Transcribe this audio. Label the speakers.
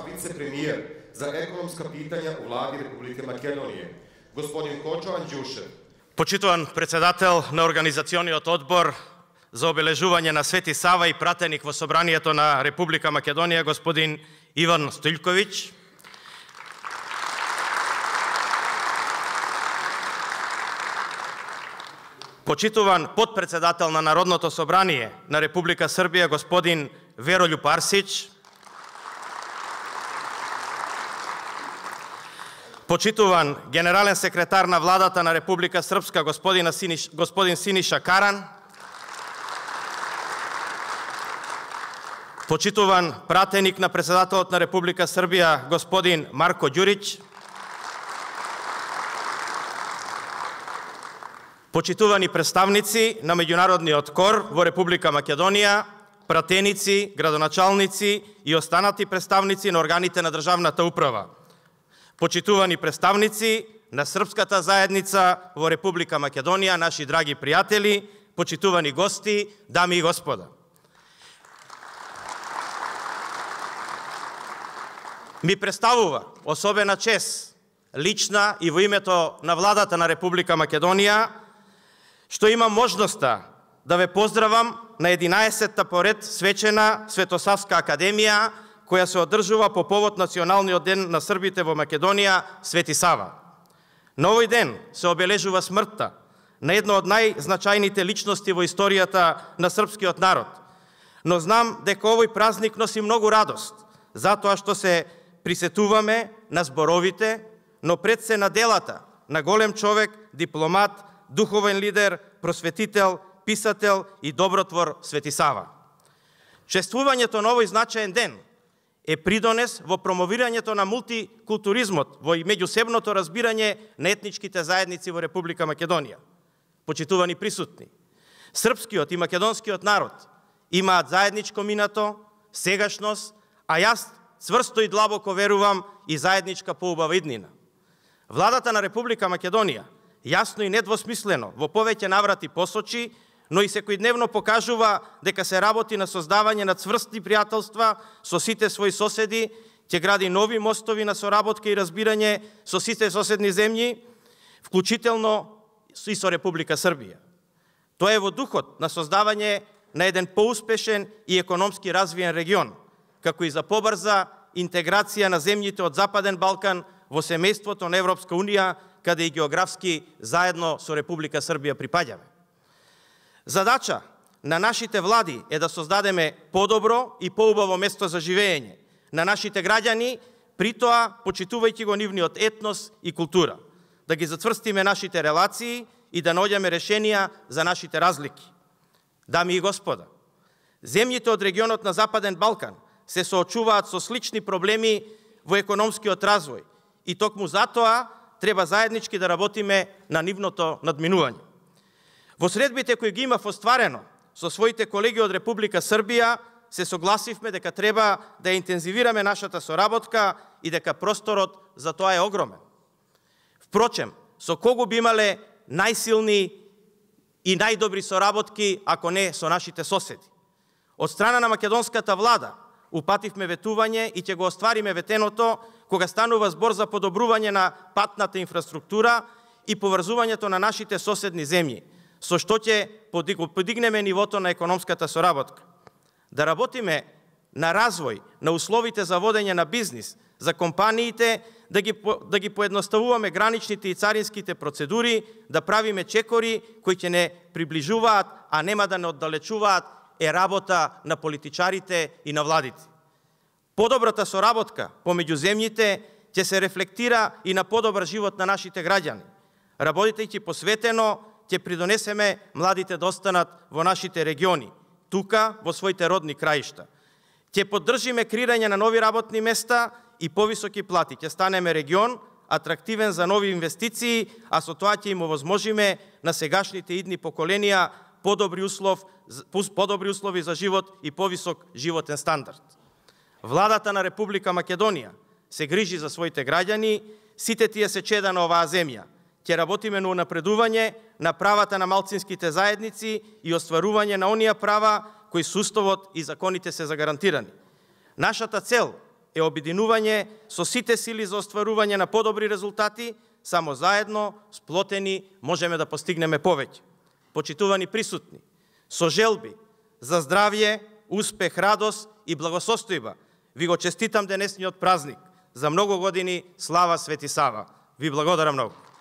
Speaker 1: Vicepremijer za ekonomska pitanja u Vladi Republike Makedonije, gospodin Kočovan Đušev.
Speaker 2: Почитуван председател на Организациониот одбор за обележување на Свети Сава и пратеник во Собранието на Република Македонија, господин Иван Стојлковиќ. Почитуван подпредседател на Народното собрание на Република Србија, господин Верољуб Арсиќ. Почитуван генерален секретар на владата на Република Српска, господин Синиша Каран. Почитуван пратеник на председателот на Република Србија, господин Марко Ѓуриќ. Почитувани представници на меѓународниот кор во Република Македонија, пратеници, градоначалници и останати представници на органите на државната управа. Почитувани представници на српската заедница во Република Македонија, наши драги пријатели, почитувани гости, дами и господа. Ми представува особена чест, лична и во името на владата на Република Македонија, што имам можноста да ве поздравам на 11-та поред свечена Светосавска академија, која се одржува по повод Националниот ден на србите во Македонија, Свети Сава. На овој ден се обележува смртта на една од најзначајните личности во историјата на српскиот народ. Но знам дека овој празник носи многу радост, затоа што се присетуваме на зборовите, но пред се на делата на голем човек, дипломат, духовен лидер, просветител, писател и добротвор Свети Сава. Чествувањето на овој значаен ден е придонес во промовирањето на мултикултуризмот, во и меѓусебното разбирање на етничките заедници во Република Македонија. Почитувани присутни, српскиот и македонскиот народ имаат заедничко минато, сегашност, а јас цврсто и длабоко верувам и заедничка поубава иднина. Владата на Република Македонија јасно и недвосмислено во повеќе наврати посочи, но и секојдневно покажува дека се работи на создавање на цврсти пријателства со сите своји соседи, ќе гради нови мостови на соработка и разбирање со сите соседни земји, вклучително и со Република Србија. Тоа е во духот на создавање на еден поуспешен и економски развиен регион, како и за побрза интеграција на земјите од Западен Балкан во семејството на Европска Унија, каде и географски заедно со Република Србија припаѓаме. Задача на нашите влади е да создадеме подобро и поубаво место за живење на нашите граѓани, притоа почитувајќи го нивниот етнос и култура, да ги зацврстиме нашите релации и да наоѓаме решенија за нашите разлики. Дами и господа, земјите од регионот на Западен Балкан се соочуваат со слични проблеми во економскиот развој и токму затоа треба заеднички да работиме на нивното надминување. Во средбите кои ги имав остварено со своите колеги од Република Србија, се согласивме дека треба да интензивираме нашата соработка и дека просторот за тоа е огромен. Впрочем, со кого би имале најсилни и најдобри соработки, ако не со нашите соседи? Од страна на македонската влада упативме ветување и ќе го оствариме ветеното кога станува збор за подобрување на патната инфраструктура и поврзувањето на нашите соседни земји, со што ќе подигнеме нивото на економската соработка. Да работиме на развој на условите за водење на бизнис, за компаниите, да ги поедноставуваме граничните и царинските процедури, да правиме чекори кои ќе не приближуваат, а нема да не оддалечуваат, е работа на политичарите и на владите. Подобрата соработка помеѓу земјите ќе се рефлектира и на подобар живот на нашите граѓани. Работејќи посветено, ќе придонесеме младите да останат во нашите региони, тука во своите родни краишта. Ќе поддржиме креирање на нови работни места и повисоки плати. Ќе станеме регион атрактивен за нови инвестиции, а со тоа ќе им овозможиме на сегашните идни поколенија подобри услови за живот и повисок животен стандард. Владата на Република Македонија се грижи за своите граѓани, сите тие се чеда на оваа земја. Ќе работиме на унапредување на правата на малцинските заедници и остварување на оние права кои со уставот и законите се загарантирани. Нашата цел е обединување со сите сили за остварување на подобри резултати, само заедно, сплотени, можеме да постигнеме повеќе. Почитувани присутни, со желби за здравје, успех, радост и благосостојба, ви го честитам денесниот празник. За многу години слава Свети Сава. Ви благодарам многу.